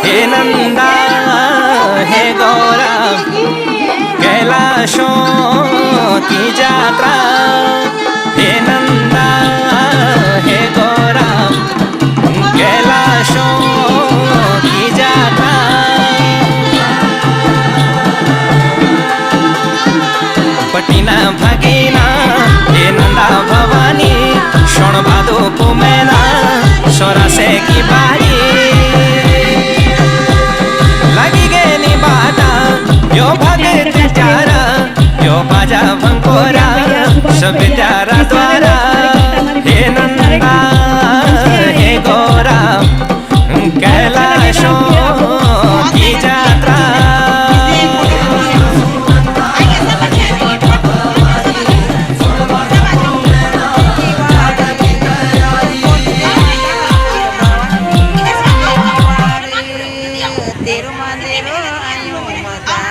हे नंदा हे गौरा कैलाशों की यात्रा हे नंदा हे गौरा कैलाशों की यात्रा पटिना भगीना हे नंदा भवानी शोण भादो पुमेना सोरा से की बारी लगी गेली बाटा यो भगत चारा यो बाजा भंकोरा सब प्यारा द्वारा हे नंदा हे गौरा कैलाशों की यात्रा Tiro mandiro ayo mata